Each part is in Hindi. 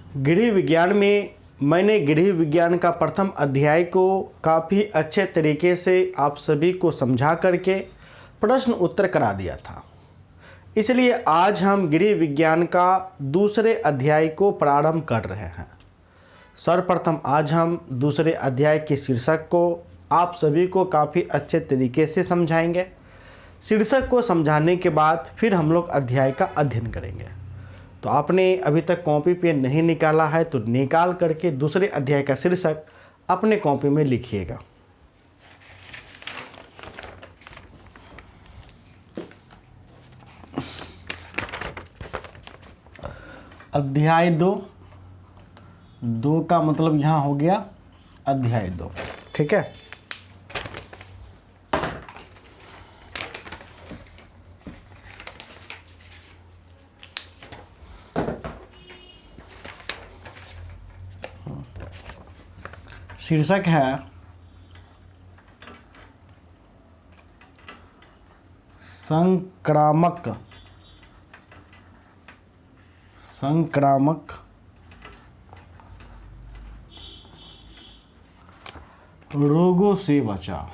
गृह विज्ञान में मैंने गृह विज्ञान का प्रथम अध्याय को काफ़ी अच्छे तरीके से आप सभी को समझा करके प्रश्न उत्तर करा दिया था। इसलिए आज हम गृह विज्ञान का दूसरे अध्याय को प्रारंभ कर रहे हैं। सर्वप्रथम आज हम दूसरे अध्याय के शीर्षक को आप सभी को काफ़ी अच्छे तरीके से समझाएंगे। शीर्षक को समझाने के बाद फिर हम लोग अध्याय का अध्ययन करेंगे। तो आपने अभी तक कॉपी पेन नहीं निकाला है तो निकाल करके दूसरे अध्याय का शीर्षक अपने कॉपी में लिखिएगा। अध्याय 2 का मतलब यहाँ हो गया अध्याय 2। ठीक है। शीर्षक है संक्रामक रोगों से बचाव।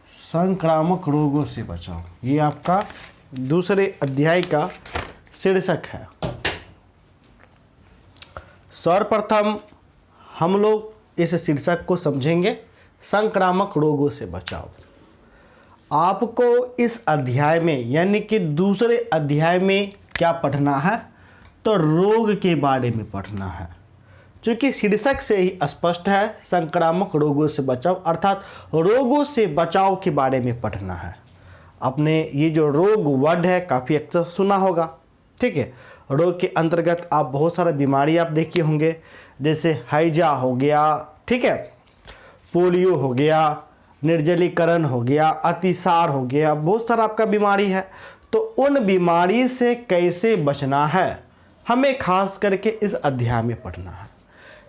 संक्रामक रोगों से बचाव, ये आपका दूसरे अध्याय का शीर्षक है। सर्वप्रथम हम लोग इस शीर्षक को समझेंगे, संक्रामक रोगों से बचाव। आपको इस अध्याय में यानी कि दूसरे अध्याय में क्या पढ़ना है, तो रोग के बारे में पढ़ना है। क्योंकि शीर्षक से ही स्पष्ट है संक्रामक रोगों से बचाव, अर्थात रोगों से बचाव के बारे में पढ़ना है। आपने ये जो रोग वर्ड है काफ़ी अक्सर सुना होगा। ठीक है। रोग के अंतर्गत आप बहुत सारा बीमारी आप देखे होंगे, जैसे हैजा हो गया, ठीक है, पोलियो हो गया, निर्जलीकरण हो गया, अतिसार हो गया, बहुत सारा आपका बीमारी है। तो उन बीमारी से कैसे बचना है हमें खास करके इस अध्याय में पढ़ना है।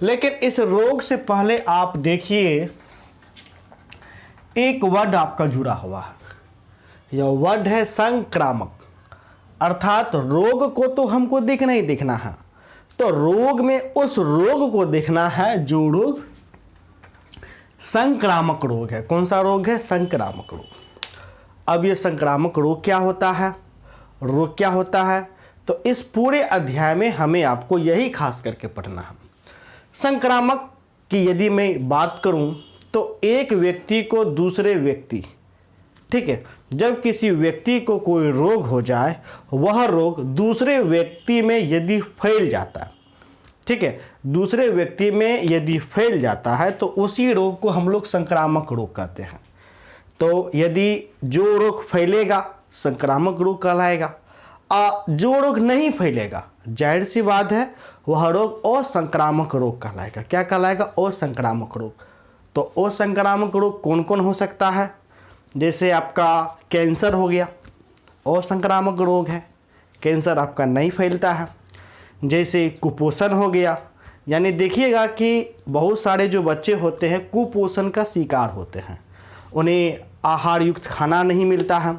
लेकिन इस रोग से पहले आप देखिए एक वर्ड आपका जुड़ा हुआ है। यह वर्ड है संक्रामक, अर्थात रोग को तो हमको देखना ही देखना है। तो रोग में उस रोग को देखना है जो रोग संक्रामक रोग है। कौन सा रोग है? संक्रामक रोग। अब ये संक्रामक रोग क्या होता है, रोग क्या होता है, तो इस पूरे अध्याय में हमें आपको यही खास करके पढ़ना है। संक्रामक की यदि मैं बात करूं तो एक व्यक्ति को दूसरे व्यक्ति, ठीक है, जब किसी व्यक्ति को कोई रोग हो जाए वह रोग दूसरे व्यक्ति में यदि फैल जाता है, ठीक है, दूसरे व्यक्ति में यदि फैल जाता है तो उसी रोग को हम लोग संक्रामक रोग कहते हैं। तो यदि जो रोग फैलेगा संक्रामक रोग कहलाएगा, जो रोग नहीं फैलेगा जाहिर सी बात है वह रोग असंक्रामक रोग कहलाएगा। क्या कहलाएगा? असंक्रामक रोग। तो असंक्रामक रोग कौन कौन हो सकता है? जैसे आपका कैंसर हो गया, असंक्रामक रोग है, कैंसर आपका नहीं फैलता है। जैसे कुपोषण हो गया, यानी देखिएगा कि बहुत सारे जो बच्चे होते हैं कुपोषण का शिकार होते हैं, उन्हें आहार युक्त खाना नहीं मिलता है,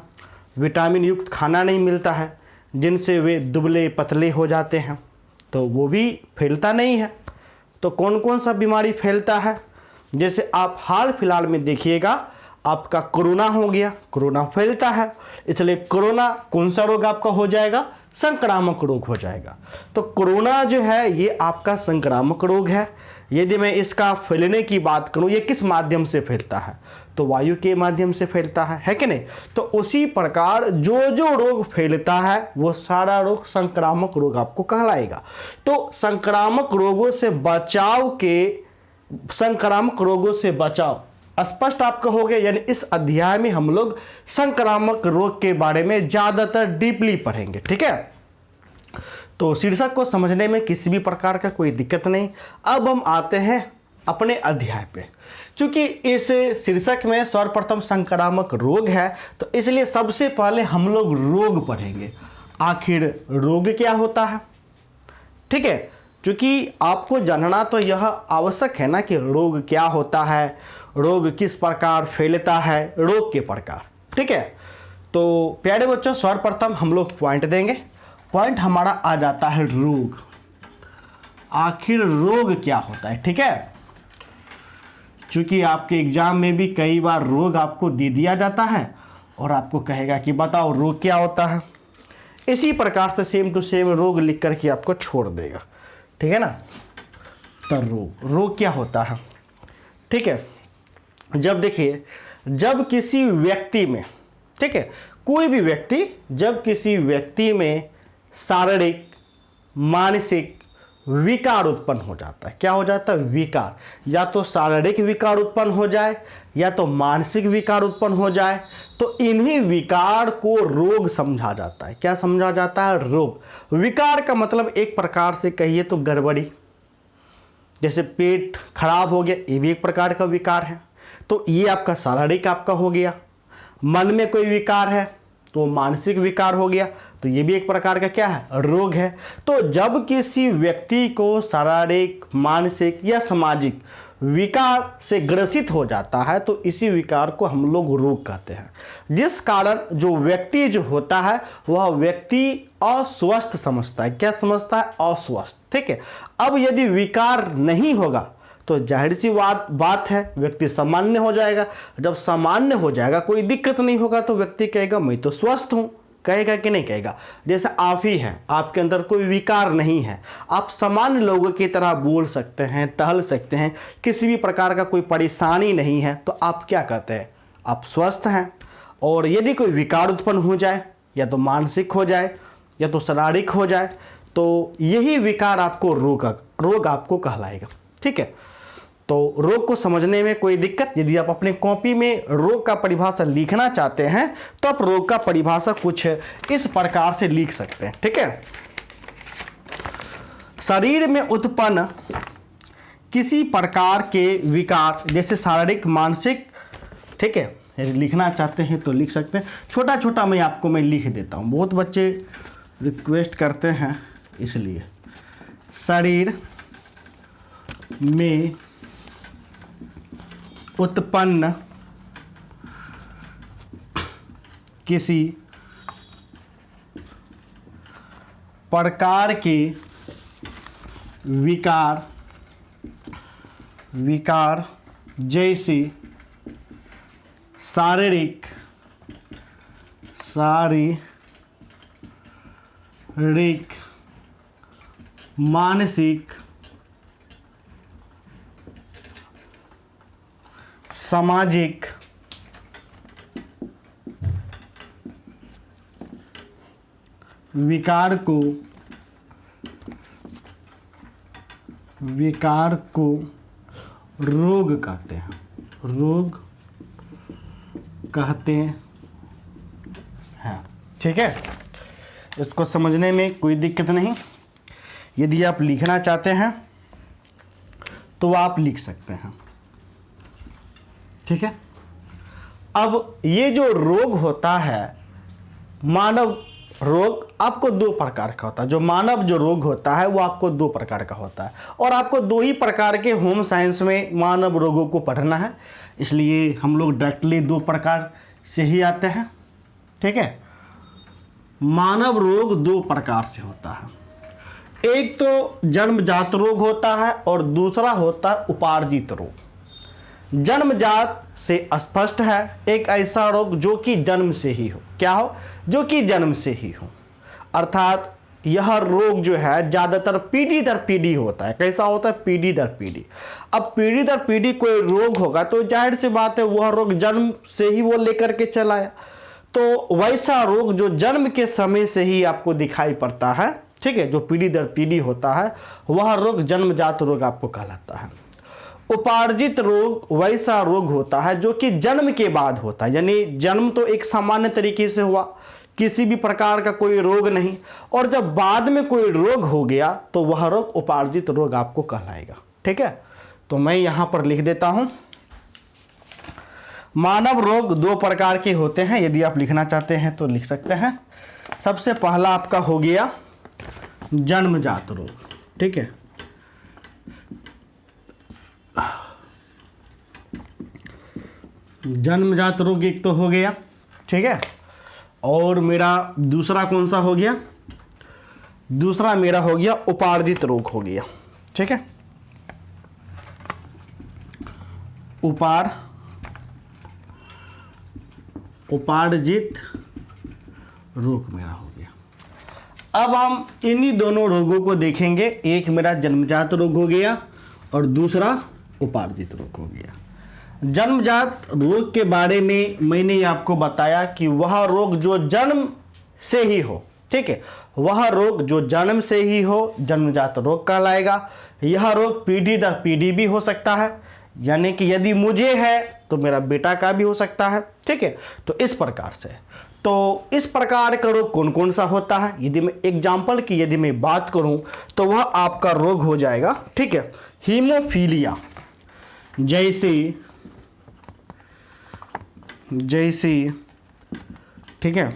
विटामिन युक्त खाना नहीं मिलता है, जिनसे वे दुबले पतले हो जाते हैं, तो वो भी फैलता नहीं है। तो कौन कौन सा बीमारी फैलता है? जैसे आप हाल फिलहाल में देखिएगा आपका कोरोना हो गया, कोरोना फैलता है, इसलिए कोरोना कौन सा रोग आपका हो जाएगा? संक्रामक रोग हो जाएगा। तो कोरोना जो है ये आपका संक्रामक रोग है। यदि मैं इसका फैलने की बात करूं, ये किस माध्यम से फैलता है? तो वायु के माध्यम से फैलता है कि नहीं? तो उसी प्रकार जो जो रोग फैलता है वो सारा रोग संक्रामक रोग आपको कहलाएगा। तो संक्रामक रोगों से बचाव स्पष्ट आपका हो गया। यानी इस अध्याय में हम लोग संक्रामक रोग के बारे में ज़्यादातर डीपली पढ़ेंगे। ठीक है। तो शीर्षक को समझने में किसी भी प्रकार का कोई दिक्कत नहीं। अब हम आते हैं अपने अध्याय पे। चूंकि इस शीर्षक में सर्वप्रथम संक्रामक रोग है तो इसलिए सबसे पहले हम लोग रोग पढ़ेंगे। आखिर रोग क्या होता है? ठीक है। क्योंकि आपको जानना तो यह आवश्यक है ना कि रोग क्या होता है, रोग किस प्रकार फैलता है, रोग के प्रकार। ठीक है। तो प्यारे बच्चों, सर्वप्रथम हम लोग पॉइंट देंगे। पॉइंट हमारा आ जाता है रोग। आखिर रोग क्या होता है, ठीक है। क्योंकि आपके एग्जाम में भी कई बार रोग आपको दे दिया जाता है और आपको कहेगा कि बताओ रोग क्या होता है। इसी प्रकार से सेम टू सेम रोग लिख करके आपको छोड़ देगा, ठीक है ना। तो रोग क्या होता है, ठीक है। जब देखिए, जब किसी व्यक्ति में, ठीक है, कोई भी व्यक्ति जब किसी व्यक्ति में शारीरिक मानसिक विकार उत्पन्न हो जाता है। क्या हो जाता है? विकार। या तो शारीरिक विकार उत्पन्न हो जाए या तो मानसिक विकार उत्पन्न हो जाए, तो इन्हीं विकार को रोग समझा जाता है। क्या समझा जाता है? रोग। विकार का मतलब एक प्रकार से कहिए तो गड़बड़ी, जैसे पेट खराब हो गया, ये भी एक प्रकार का विकार है। तो ये आपका शारीरिक आपका हो गया। मन में कोई विकार है तो मानसिक विकार हो गया, तो ये भी एक प्रकार का क्या है? रोग है। तो जब किसी व्यक्ति को शारीरिक मानसिक या सामाजिक विकार से ग्रसित हो जाता है तो इसी विकार को हम लोग रोग कहते हैं। जिस कारण जो व्यक्ति जो होता है वह व्यक्ति अस्वस्थ समझता है। क्या समझता है? अस्वस्थ, ठीक है। अब यदि विकार नहीं होगा तो जाहिर सी बात है व्यक्ति सामान्य हो जाएगा। जब सामान्य हो जाएगा, कोई दिक्कत नहीं होगा, तो व्यक्ति कहेगा मैं तो स्वस्थ हूँ। कहेगा कि नहीं कहेगा? जैसे आप ही हैं, आपके अंदर कोई विकार नहीं है, आप सामान्य लोगों की तरह बोल सकते हैं, टहल सकते हैं, किसी भी प्रकार का कोई परेशानी नहीं है, तो आप क्या कहते हैं? आप स्वस्थ हैं। और यदि कोई विकार उत्पन्न हो जाए, या तो मानसिक हो जाए या तो शारीरिक हो जाए, तो यही विकार आपको रोग आपको कहलाएगा, ठीक है। तो रोग को समझने में कोई दिक्कत, यदि आप अपने कॉपी में रोग का परिभाषा लिखना चाहते हैं तो आप रोग का परिभाषा कुछ इस प्रकार से लिख सकते हैं, ठीक है। शरीर में उत्पन्न किसी प्रकार के विकार, जैसे शारीरिक मानसिक, ठीक है। यदि लिखना चाहते हैं तो लिख सकते हैं। छोटा छोटा मैं लिख देता हूँ, बहुत बच्चे रिक्वेस्ट करते हैं, इसलिए शरीर में उत्पन्न किसी प्रकार के विकार जैसे शारीरिक मानसिक सामाजिक विकार को रोग कहते हैं। रोग कहते हैं, ठीक है। इसको समझने में कोई दिक्कत नहीं। यदि आप लिखना चाहते हैं तो आप लिख सकते हैं, ठीक है। अब ये जो रोग होता है, मानव रोग, आपको दो प्रकार का होता है। जो मानव जो रोग होता है वो आपको दो प्रकार का होता है, और आपको दो ही प्रकार के होम साइंस में मानव रोगों को पढ़ना है, इसलिए हम लोग डायरेक्टली दो प्रकार से ही आते हैं, ठीक है। मानव रोग दो प्रकार से होता है। एक तो जन्मजात रोग होता है और दूसरा होता है उपार्जित रोग। जन्मजात से स्पष्ट है, एक ऐसा रोग जो कि जन्म से ही हो। क्या हो? जो कि जन्म से ही हो, अर्थात यह रोग जो है ज़्यादातर पीढ़ी दर पीढ़ी होता है। कैसा होता है? पीढ़ी दर पीढ़ी। अब पीढ़ी दर पीढ़ी कोई रोग होगा तो जाहिर सी बात है वह रोग जन्म से ही वो लेकर के चला आया, तो वैसा रोग जो जन्म के समय से ही आपको दिखाई पड़ता है, ठीक है, जो पीढ़ी दर पीढ़ी होता है, वह रोग जन्मजात रोग आपको कहलाता है। उपार्जित रोग वैसा रोग होता है जो कि जन्म के बाद होता है, यानी जन्म तो एक सामान्य तरीके से हुआ, किसी भी प्रकार का कोई रोग नहीं, और जब बाद में कोई रोग हो गया तो वह रोग उपार्जित रोग आपको कहलाएगा, ठीक है। तो मैं यहाँ पर लिख देता हूँ, मानव रोग दो प्रकार के होते हैं। यदि आप लिखना चाहते हैं तो लिख सकते हैं। सबसे पहला आपका हो गया जन्मजात रोग, ठीक है। जन्मजात रोग एक तो हो गया, ठीक है। और मेरा दूसरा कौन सा हो गया, दूसरा मेरा हो गया उपार्जित रोग हो गया। ठीक है, उपार्जित रोग मेरा हो गया। अब हम इन्हीं दोनों रोगों को देखेंगे, एक मेरा जन्मजात रोग हो गया और दूसरा उपार्जित रोग हो गया। जन्मजात रोग के बारे में मैंने आपको बताया कि वह रोग जो जन्म से ही हो, ठीक है, वह रोग जो जन्म से ही हो जन्मजात रोग कहलाएगा। यह रोग पीढ़ी दर पीढ़ी भी हो सकता है, यानी कि यदि मुझे है तो मेरा बेटा का भी हो सकता है। ठीक है, तो इस प्रकार से, तो इस प्रकार का रोग कौन कौन सा होता है, यदि मैं एग्जाम्पल की यदि मैं बात करूं तो वह आपका रोग हो जाएगा, ठीक है, हीमोफीलिया। जैसे ठीक है,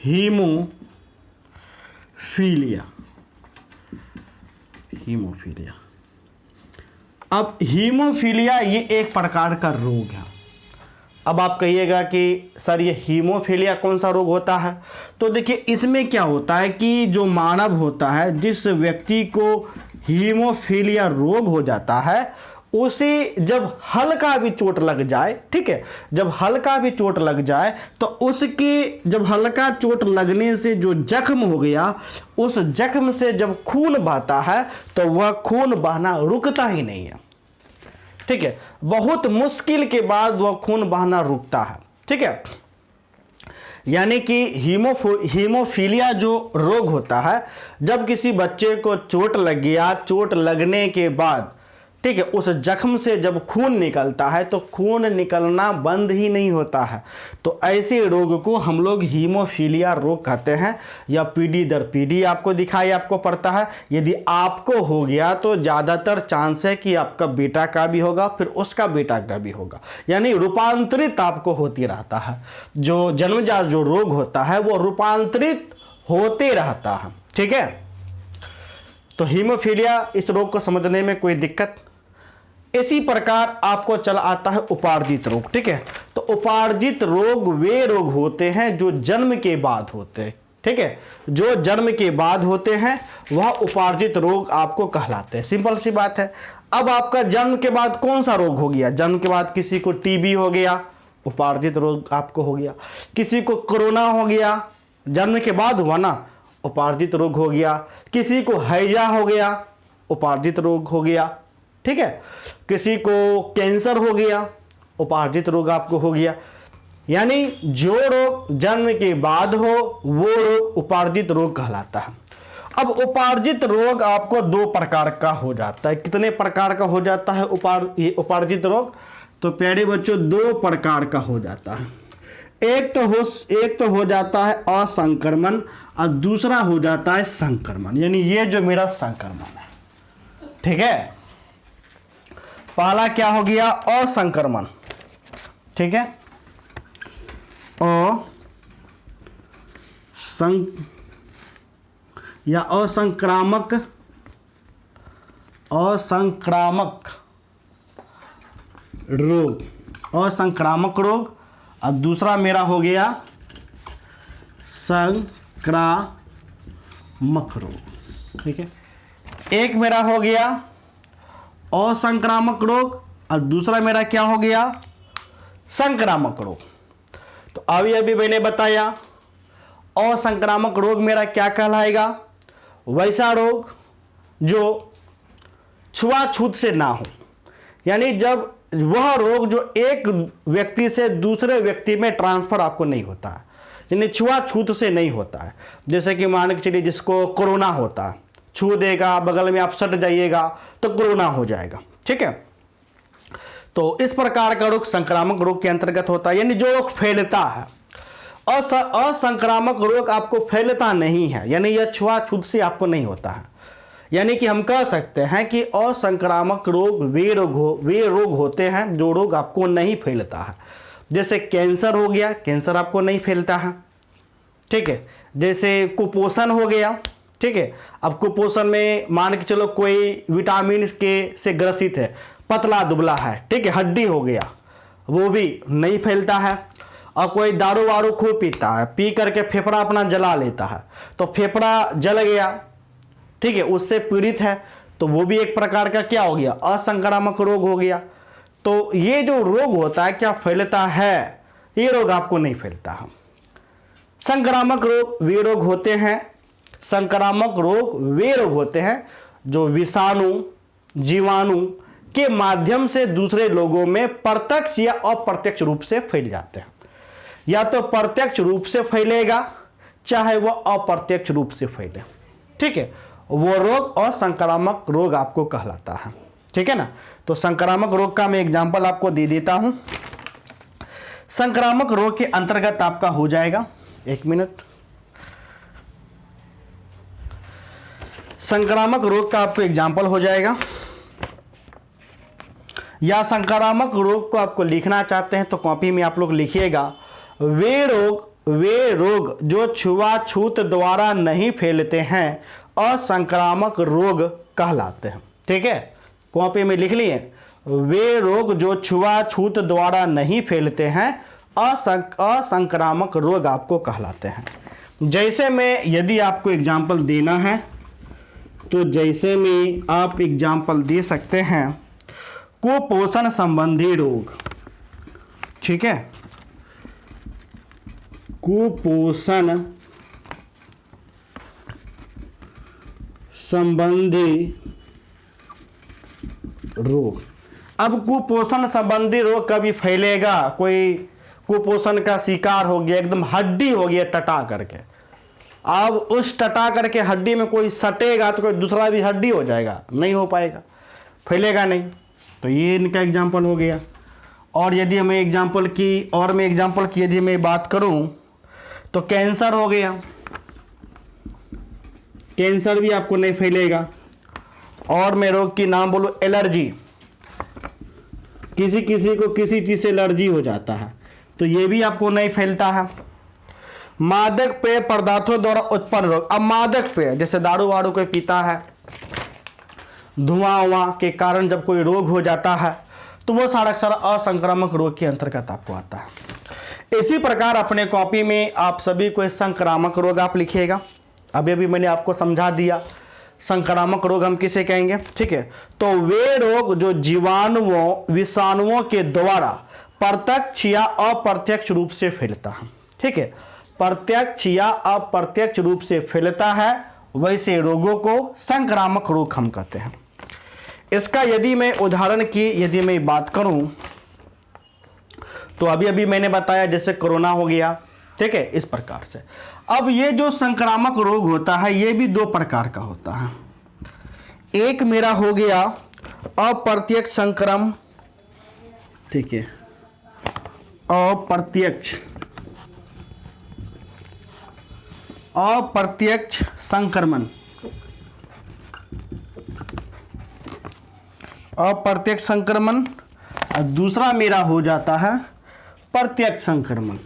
हीमोफीलिया। अब हीमोफीलिया ये एक प्रकार का रोग है। अब आप कहिएगा कि सर ये हीमोफीलिया कौन सा रोग होता है, तो देखिए इसमें क्या होता है कि जो मानव होता है, जिस व्यक्ति को हीमोफीलिया रोग हो जाता है, उसे जब हल्का भी चोट लग जाए, ठीक है, जब हल्का भी चोट लग जाए तो उसके जब हल्का चोट लगने से जो जख्म हो गया, उस जख्म से जब खून बहता है तो वह खून बहना रुकता ही नहीं है। ठीक है, बहुत मुश्किल के बाद वह खून बहना रुकता है। ठीक है, यानी कि हीमोफीलिया जो रोग होता है, जब किसी बच्चे को चोट लग गया, चोट लगने के बाद, ठीक है, उस जख्म से जब खून निकलता है तो खून निकलना बंद ही नहीं होता है। तो ऐसे रोग को हम लोग हीमोफीलिया रोग कहते हैं, या पीढ़ी दर पीढ़ी आपको दिखाई आपको पड़ता है। यदि आपको हो गया तो ज़्यादातर चांस है कि आपका बेटा का भी होगा, फिर उसका बेटा का भी होगा, यानी रूपांतरित आपको होती रहता है। जो जन्मजात जो रोग होता है वो रूपांतरित होते रहता है। ठीक है, तो हीमोफीलिया, इस रोग को समझने में कोई दिक्कत। इसी प्रकार आपको चला आता है उपार्जित रोग। ठीक है, तो उपार्जित रोग वे रोग होते हैं जो जन्म के बाद होते हैं। ठीक है, जो जन्म के बाद होते हैं वह उपार्जित रोग आपको कहलाते हैं। सिंपल सी बात है। अब आपका जन्म के बाद कौन सा रोग हो गया, जन्म के बाद किसी को टीबी हो गया, उपार्जित रोग आपको हो गया। किसी को कोरोना हो गया, जन्म के बाद हुआ ना, उपार्जित रोग हो गया। किसी को हैजा हो गया, उपार्जित रोग हो गया। ठीक है, किसी को कैंसर हो गया, उपार्जित रोग आपको हो गया। यानी जो रोग जन्म के बाद हो वो रोग उपार्जित रोग कहलाता है। अब उपार्जित रोग आपको दो प्रकार का हो जाता है। कितने प्रकार का हो जाता है उपार्जित रोग? तो प्यारे बच्चों, दो प्रकार का हो जाता है। एक तो हो जाता है असंक्रमण और दूसरा हो जाता है संक्रमण। यानी ये जो मेरा संक्रमण है, ठीक है, पहला क्या हो गया, असंक्रमण। ठीक है, या असंक्रामक रोग, असंक्रामक रोग। अब दूसरा मेरा हो गया संक्रामक रोग। ठीक है, एक मेरा हो गया असंक्रामक रोग और दूसरा मेरा क्या हो गया, संक्रामक रोग। तो अभी मैंने बताया असंक्रामक रोग मेरा क्या कहलाएगा, वैसा रोग जो छुआछूत से ना हो। यानी जब वह रोग जो एक व्यक्ति से दूसरे व्यक्ति में ट्रांसफर आपको नहीं होता है, यानी छुआछूत से नहीं होता है। जैसे कि मान के चलिए जिसको कोरोना होता है, छू देगा, बगल में आप सट जाइएगा तो कोरोना हो जाएगा। ठीक है, तो इस प्रकार का रोग संक्रामक रोग के अंतर्गत होता है, यानी जो रोग फैलता है। असंक्रामक रोग आपको फैलता नहीं है, यानी यह छुआछूत से आपको नहीं होता है। यानी कि हम कह सकते हैं कि असंक्रामक रोग वे रोग होते हैं जो रोग आपको नहीं फैलता है। जैसे कैंसर हो गया, कैंसर आपको नहीं फैलता है। ठीक है, जैसे कुपोषण हो गया। ठीक है, अब कुपोषण में मान के चलो कोई विटामिन के से ग्रसित है, पतला दुबला है, ठीक है, हड्डी हो गया, वो भी नहीं फैलता है। और कोई दारू वारू खूब पीता है, पी करके फेफड़ा अपना जला लेता है, तो फेफड़ा जल गया, ठीक है, उससे पीड़ित है, तो वो भी एक प्रकार का क्या हो गया, असंक्रामक रोग हो गया। तो ये जो रोग होता है क्या फैलता है, ये रोग आपको नहीं फैलता है। संक्रामक रोग वे रोग होते हैं, संक्रामक रोग वे रोग होते हैं जो विषाणु जीवाणु के माध्यम से दूसरे लोगों में प्रत्यक्ष या अप्रत्यक्ष रूप से फैल जाते हैं। या तो प्रत्यक्ष रूप से फैलेगा, चाहे वह अप्रत्यक्ष रूप से फैले, ठीक है, वो रोग असंक्रामक रोग आपको कहलाता है, ठीक है ना। तो संक्रामक रोग का मैं एग्जांपल आपको दे देता हूं। संक्रामक रोग के अंतर्गत आपका हो जाएगा, एक मिनट, संक्रामक रोग का आपको एग्जाम्पल हो जाएगा, या संक्रामक रोग को आपको लिखना चाहते हैं तो कॉपी में आप लोग लिखिएगा, वे रोग जो छुआछूत द्वारा नहीं फैलते हैं असंक्रामक रोग कहलाते हैं, ठीक है, कॉपी में लिख लिए, वे रोग जो छुआछूत द्वारा नहीं फैलते हैं असंक्रामक रोग आपको कहलाते हैं। जैसे मैं यदि आपको एग्जाम्पल देना है तो जैसे में आप एग्जाम्पल दे सकते हैं कुपोषण संबंधी रोग, ठीक है, कुपोषण संबंधी रोग। अब कुपोषण संबंधी रोग कभी फैलेगा, कोई कुपोषण का शिकार हो गया, एकदम हड्डी हो गया टटा करके, अब उस टटा करके हड्डी में कोई सटेगा तो कोई दूसरा भी हड्डी हो जाएगा, नहीं हो पाएगा, फैलेगा नहीं। तो ये इनका एग्जाम्पल हो गया। और यदि हमें एग्जाम्पल की यदि मैं बात करूं तो कैंसर हो गया, कैंसर भी आपको नहीं फैलेगा। और मैं रोग की नाम बोलूं, एलर्जी, किसी को किसी चीज़ से एलर्जी हो जाता है, तो ये भी आपको नहीं फैलता है। मादक पेय पदार्थों द्वारा उत्पन्न रोग, अब मादक पेय जैसे दारू वारू कोई पीता है, धुआं के कारण जब कोई रोग हो जाता है तो वो सारा असंक्रामक रोग के अंतर्गत आपको आता है। इसी प्रकार अपने कॉपी में आप सभी को संक्रामक रोग आप लिखिएगा। अभी मैंने आपको समझा दिया संक्रामक रोग हम किसे कहेंगे, ठीक है। तो वे रोग जो जीवाणुओं विषाणुओं के द्वारा प्रत्यक्ष या अप्रत्यक्ष रूप से फैलता है, ठीक है, प्रत्यक्ष या अप्रत्यक्ष रूप से फैलता है, वैसे रोगों को संक्रामक रोग हम कहते हैं। इसका यदि मैं उदाहरण की यदि मैं बात करूं तो अभी मैंने बताया जैसे कोरोना हो गया, ठीक है, इस प्रकार से। अब ये जो संक्रामक रोग होता है ये भी दो प्रकार का होता है। एक मेरा हो गया अप्रत्यक्ष संक्रमण, ठीक है, अप्रत्यक्ष संक्रमण, अप्रत्यक्ष संक्रमण, और दूसरा मेरा हो जाता है प्रत्यक्ष संक्रमण,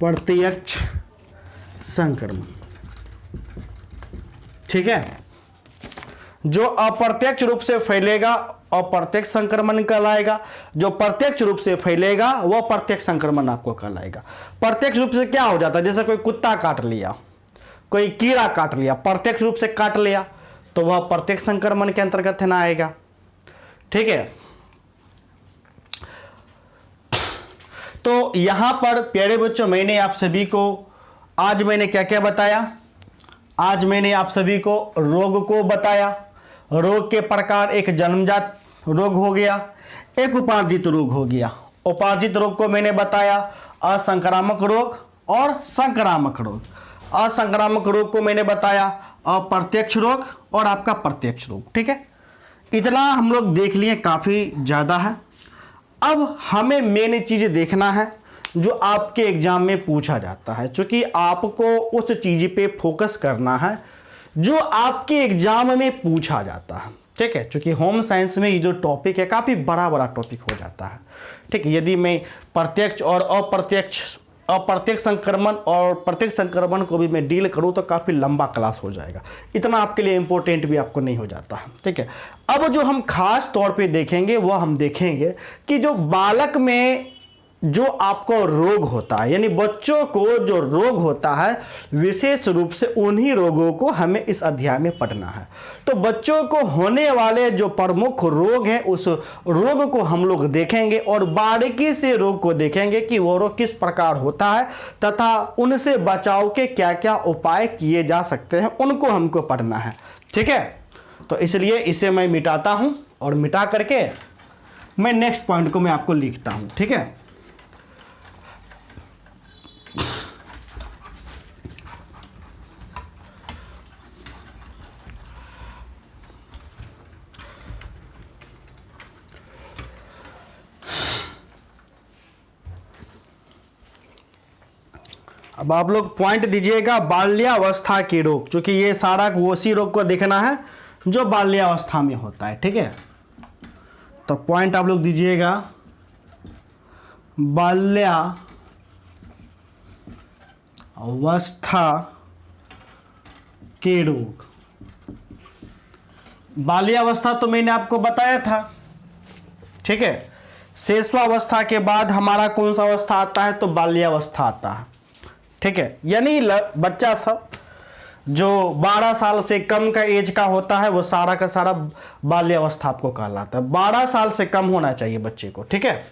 प्रत्यक्ष संक्रमण, ठीक है। जो अप्रत्यक्ष रूप से फैलेगा अप्रत्यक्ष संक्रमण कहलाएगा, जो प्रत्यक्ष रूप से फैलेगा वह प्रत्यक्ष संक्रमण आपको कहलाएगा। प्रत्यक्ष रूप से क्या हो जाता है, जैसे कोई कुत्ता काट लिया, कोई कीड़ा काट लिया, प्रत्यक्ष रूप से काट लिया तो वह प्रत्यक्ष संक्रमण के अंतर्गत है ना आएगा, ठीक है। तो यहां पर प्यारे बच्चों मैंने आप सभी को आज मैंने क्या क्या बताया, आज मैंने आप सभी को रोग को बताया। रोग के प्रकार, एक जन्मजात रोग हो गया, एक उपार्जित रोग हो गया। उपार्जित रोग को मैंने बताया असंक्रामक रोग और संक्रामक रोग। असंक्रामक रोग को मैंने बताया अप्रत्यक्ष रोग और आपका प्रत्यक्ष रोग, ठीक है। इतना हम लोग देख लिए, काफ़ी ज़्यादा है। अब हमें मेन चीज़ देखना है जो आपके एग्जाम में पूछा जाता है, क्योंकि आपको उस चीज़ पे फोकस करना है जो आपके एग्जाम में पूछा जाता है, ठीक है। क्योंकि होम साइंस में ये जो टॉपिक है काफ़ी बड़ा टॉपिक हो जाता है, ठीक है। यदि मैं प्रत्यक्ष और अप्रत्यक्ष संक्रमण और प्रत्यक्ष संक्रमण को भी मैं डील करूं तो काफ़ी लंबा क्लास हो जाएगा, इतना आपके लिए इंपॉर्टेंट भी आपको नहीं हो जाता है, ठीक है। अब जो हम खास तौर पे देखेंगे वो हम देखेंगे कि जो बालक में जो आपको रोग होता है, यानी बच्चों को जो रोग होता है विशेष रूप से उन्हीं रोगों को हमें इस अध्याय में पढ़ना है। तो बच्चों को होने वाले जो प्रमुख रोग हैं उस रोग को हम लोग देखेंगे और बारीकी से रोग को देखेंगे कि वो रोग किस प्रकार होता है तथा उनसे बचाव के क्या क्या उपाय किए जा सकते हैं, उनको हमको पढ़ना है। ठीक है, तो इसलिए इसे मैं मिटाता हूं और मिटा करके मैं नेक्स्ट पॉइंट को मैं आपको लिखता हूं। ठीक है, अब आप लोग पॉइंट दीजिएगा बाल्यावस्था के रोग, क्योंकि ये सारा उसी रोग को देखना है जो बाल्यावस्था में होता है। ठीक है, तो पॉइंट आप लोग दीजिएगा बाल्यावस्था के रोग। बाल्यावस्था तो मैंने आपको बताया था। ठीक है, शैशवावस्था के बाद हमारा कौन सा अवस्था आता है, तो बाल्यावस्था आता है। ठीक है, यानी बच्चा सब जो 12 साल से कम का एज का होता है वो सारा का सारा बाल्यावस्था आपको कहलाता है। 12 साल से कम होना चाहिए बच्चे को। ठीक है,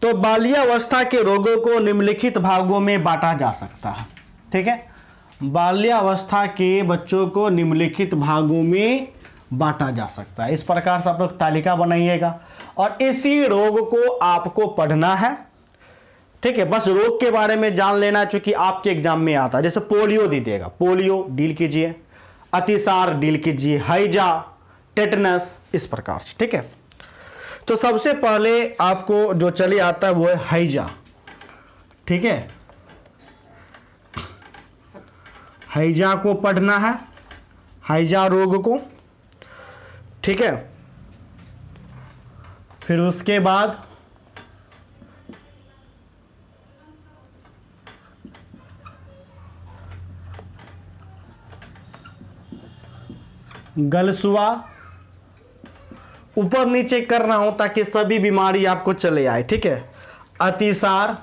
तो बाल्यावस्था के रोगों को निम्नलिखित भागों में बांटा जा सकता है। ठीक है, बाल्यावस्था के बच्चों को निम्नलिखित भागों में बांटा जा सकता है। इस प्रकार से आप लोग तालिका बनाइएगा और इसी रोग को आपको पढ़ना है। ठीक है, बस रोग के बारे में जान लेना, चूंकि आपके एग्जाम में आता है। जैसे पोलियो दे देगा, पोलियो डील कीजिए, अतिसार डील कीजिए, हैजा, टेटनस, इस प्रकार से। ठीक है, तो सबसे पहले आपको जो चले आता है वो है हैजा। ठीक है, हैजा को पढ़ना है, हैजा रोग को। ठीक है, फिर उसके बाद गलसुआ, ऊपर नीचे करना हो ताकि सभी बीमारी आपको चले आए। ठीक है, अतिसार,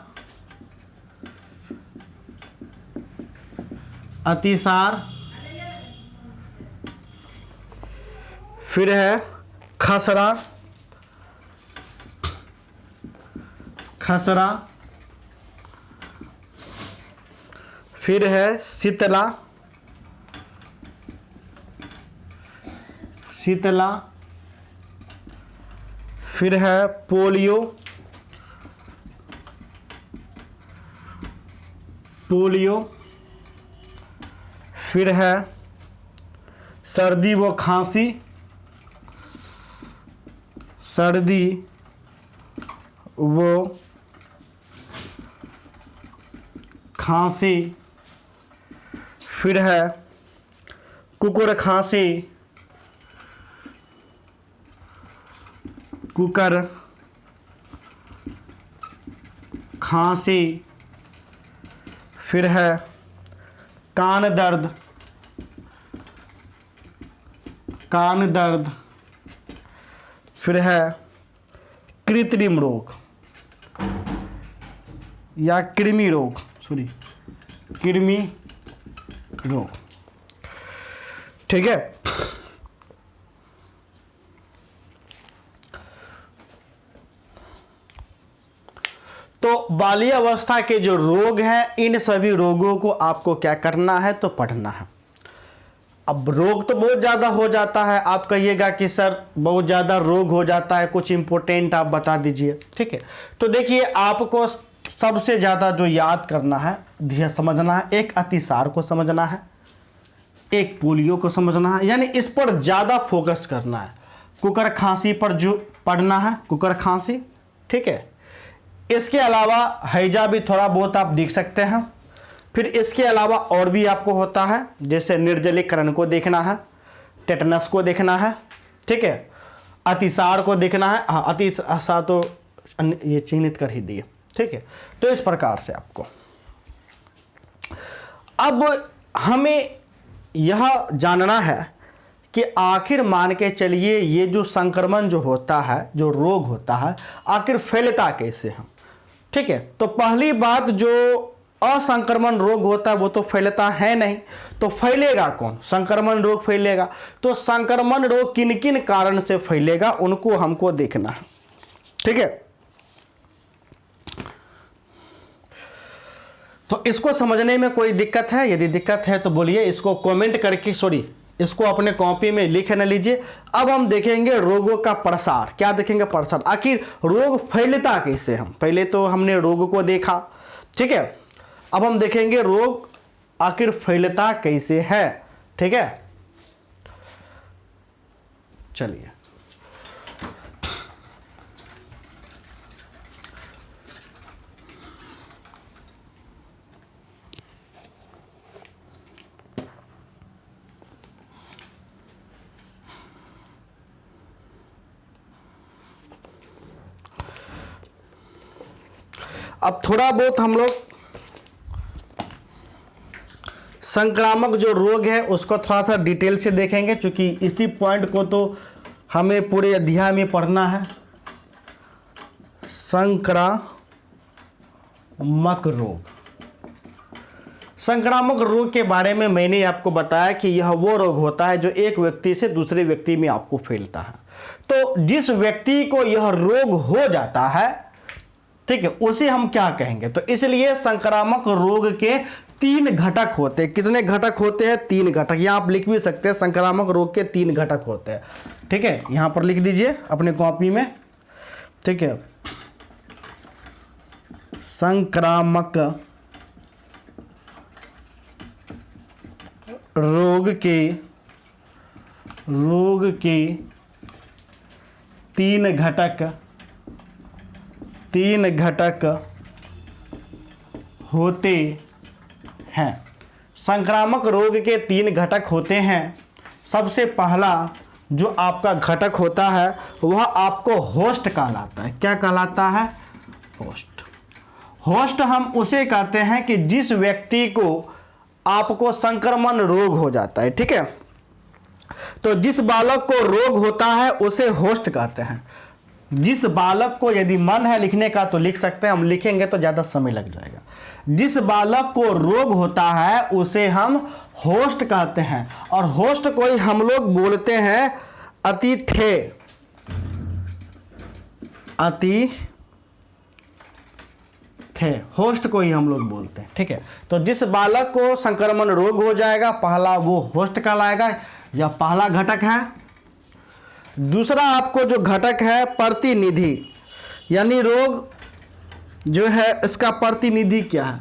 अतिसार, फिर है खसरा, खसरा, फिर है शीतला, शीतला, फिर है पोलियो, पोलियो, फिर है सर्दी व खांसी, सर्दी वो खांसी, फिर है कुकुर खांसी, कुकर खांसी, फिर है कान दर्द, कान दर्द, फिर है कृत्रिम रोग या कृमि रोग, सॉरी कृमि रोग। ठीक है, तो बाल्यावस्था के जो रोग हैं इन सभी रोगों को आपको क्या करना है, तो पढ़ना है। अब रोग तो बहुत ज़्यादा हो जाता है, आप कहिएगा कि सर बहुत ज़्यादा रोग हो जाता है, कुछ इंपॉर्टेंट आप बता दीजिए। ठीक है, तो देखिए आपको सबसे ज़्यादा जो याद करना है, समझना है, एक अतिसार को समझना है, एक पोलियो को समझना है, यानी इस पर ज़्यादा फोकस करना है। कुकर खांसी पर जो पढ़ना है, कुकर खांसी। ठीक है, इसके अलावा हैजा भी थोड़ा बहुत आप देख सकते हैं। फिर इसके अलावा और भी आपको होता है, जैसे निर्जलीकरण को देखना है, टेटनस को देखना है। ठीक है, अतिसार को देखना है। हाँ, अतिसार तो ये चिन्हित कर ही दिए। ठीक है, तो इस प्रकार से आपको अब हमें यह जानना है कि आखिर मान के चलिए ये जो संक्रमण जो होता है, जो रोग होता है, आखिर फैलता कैसे है। ठीक है, तो पहली बात, जो असंक्रमण रोग होता है वो तो फैलता है नहीं, तो फैलेगा कौन? संक्रमण रोग फैलेगा। तो संक्रमण रोग किन किन कारण से फैलेगा उनको हमको देखना है। ठीक है, तो इसको समझने में कोई दिक्कत है? यदि दिक्कत है तो बोलिए, इसको कमेंट करके, इसको अपने कॉपी में लिख न लीजिए। अब हम देखेंगे रोगों का प्रसार। क्या देखेंगे? प्रसार। आखिर रोग फैलता कैसे? हम पहले तो हमने रोग को देखा, ठीक है, अब हम देखेंगे रोग आखिर फैलता कैसे है। ठीक है, चलिए अब थोड़ा बहुत हम लोग संक्रामक जो रोग है उसको थोड़ा सा डिटेल से देखेंगे, क्योंकि इसी पॉइंट को तो हमें पूरे अध्याय में पढ़ना है। संक्रामक रोग, संक्रामक रोग के बारे में मैंने आपको बताया कि यह वो रोग होता है जो एक व्यक्ति से दूसरे व्यक्ति में आपको फैलता है। तो जिस व्यक्ति को यह रोग हो जाता है, ठीक है, उसे हम क्या कहेंगे? तो इसलिए संक्रामक रोग के 3 घटक होते हैं। कितने घटक होते हैं? 3 घटक। यहां आप लिख भी सकते हैं, संक्रामक रोग के 3 घटक होते हैं। ठीक है, यहां पर लिख दीजिए अपने कॉपी में। ठीक है, संक्रामक रोग के 3 घटक होते हैं। संक्रामक रोग के 3 घटक होते हैं। सबसे पहला जो आपका घटक होता है वह आपको होस्ट कहलाता है। क्या कहलाता है? होस्ट। होस्ट हम उसे कहते हैं कि जिस व्यक्ति को आपको संक्रमण रोग हो जाता है। ठीक है, तो जिस बालक को रोग होता है उसे होस्ट कहते हैं। जिस बालक को, यदि मन है लिखने का तो लिख सकते हैं, हम लिखेंगे तो ज़्यादा समय लग जाएगा। जिस बालक को रोग होता है उसे हम होस्ट कहते हैं, और होस्ट को ही हम लोग बोलते हैं अतिथे। होस्ट को ही हम लोग बोलते हैं। ठीक है, तो जिस बालक को संक्रमण रोग हो जाएगा, पहला वो होस्ट कहलाएगा, यह पहला घटक है। दूसरा आपको जो घटक है प्रतिनिधि, यानी रोग जो है इसका प्रतिनिधि क्या है?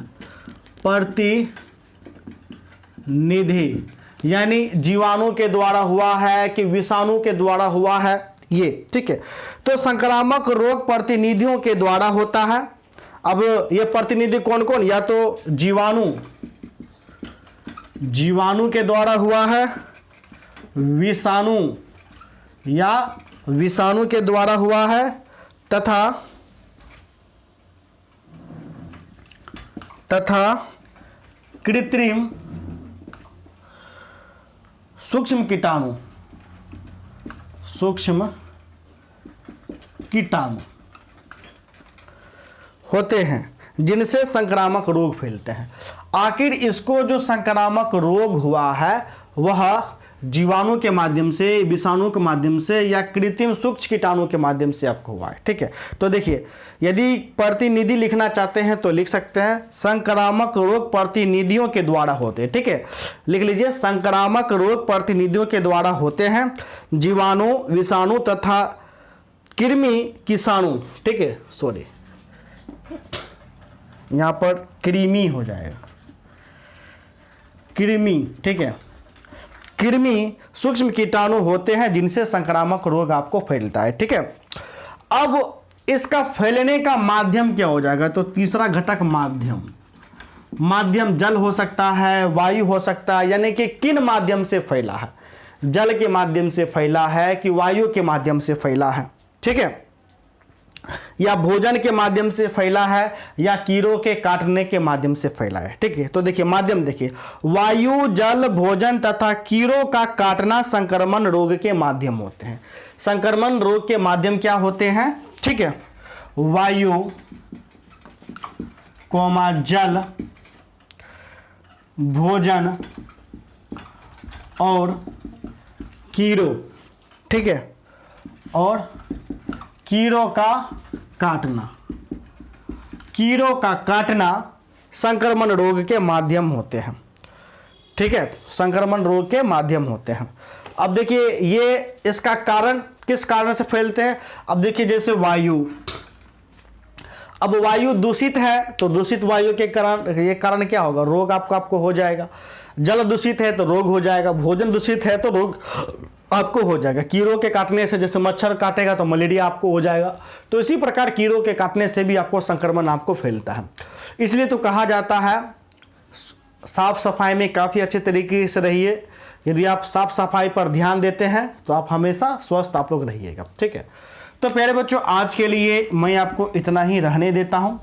प्रतिनिधि यानी जीवाणु के द्वारा हुआ है कि विषाणु के द्वारा हुआ है, ये। ठीक है, तो संक्रामक रोग प्रतिनिधियों के द्वारा होता है। अब ये प्रतिनिधि कौन कौन? या तो जीवाणु के द्वारा हुआ है, विषाणु के द्वारा हुआ है, तथा कृत्रिम सूक्ष्म कीटाणु होते हैं जिनसे संक्रामक रोग फैलते हैं। आखिर इसको जो संक्रामक रोग हुआ है वह जीवाणु के माध्यम से, विषाणु के माध्यम से या कृत्रिम सूक्ष्म कीटाणु के माध्यम से आपको हुआ है। ठीक है, तो देखिए, यदि प्रतिनिधि लिखना चाहते हैं तो लिख सकते हैं संक्रामक रोग प्रतिनिधियों के द्वारा होते हैं। ठीक है, लिख लीजिए, संक्रामक रोग प्रतिनिधियों के द्वारा होते हैं। जीवाणु, विषाणु तथा कृमि कीटाणु। ठीक है, सॉरी, यहां पर कृमि हो जाएगा, कृमि। ठीक है, कृमि सूक्ष्म कीटाणु होते हैं जिनसे संक्रामक रोग आपको फैलता है। ठीक है, अब इसका फैलने का माध्यम क्या हो जाएगा? तो तीसरा घटक माध्यम जल हो सकता है, वायु हो सकता है, यानी कि किन माध्यम से फैला है? जल के माध्यम से फैला है कि वायु के माध्यम से फैला है। ठीक है, या भोजन के माध्यम से फैला है या कीड़ों के काटने के माध्यम से फैला है। ठीक है, तो देखिए माध्यम देखिए, वायु, जल, भोजन तथा कीड़ों का काटना संक्रमण रोग के माध्यम होते हैं। संक्रमण रोग के माध्यम क्या होते हैं? ठीक है, वायु, जल, भोजन और कीड़ों, ठीक है, और कीड़ों का काटना, कीड़ों का काटना संक्रमण रोग के माध्यम होते हैं। ठीक है, संक्रमण रोग के माध्यम होते हैं। अब देखिए ये इसका कारण किस कारण से फैलते हैं? अब देखिए जैसे वायु, अब वायु दूषित है तो दूषित वायु के कारण ये कारण क्या होगा? रोग आपको हो जाएगा। जल दूषित है तो रोग हो जाएगा। भोजन दूषित है तो रोग आपको हो जाएगा। कीड़ों के काटने से, जैसे मच्छर काटेगा तो मलेरिया आपको हो जाएगा। तो इसी प्रकार कीड़ों के काटने से भी आपको संक्रमण आपको फैलता है। इसलिए तो कहा जाता है साफ सफाई में काफ़ी अच्छे तरीके से रहिए। यदि आप साफ सफाई पर ध्यान देते हैं तो आप हमेशा स्वस्थ आप लोग रहिएगा। ठीक है, तो प्यारे बच्चों आज के लिए मैं आपको इतना ही रहने देता हूँ।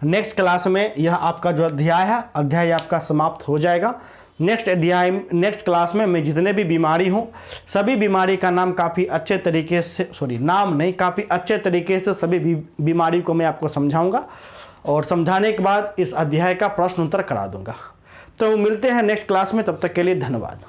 नेक्स्ट क्लास में यह आपका जो अध्याय है, अध्याय आपका समाप्त हो जाएगा। नेक्स्ट क्लास में मैं जितने भी बीमारी हूँ, सभी बीमारी का नाम काफ़ी अच्छे तरीके से, काफ़ी अच्छे तरीके से सभी बीमारी को मैं आपको समझाऊंगा और समझाने के बाद इस अध्याय का प्रश्न उत्तर करा दूंगा। तो मिलते हैं नेक्स्ट क्लास में, तब तक के लिए धन्यवाद।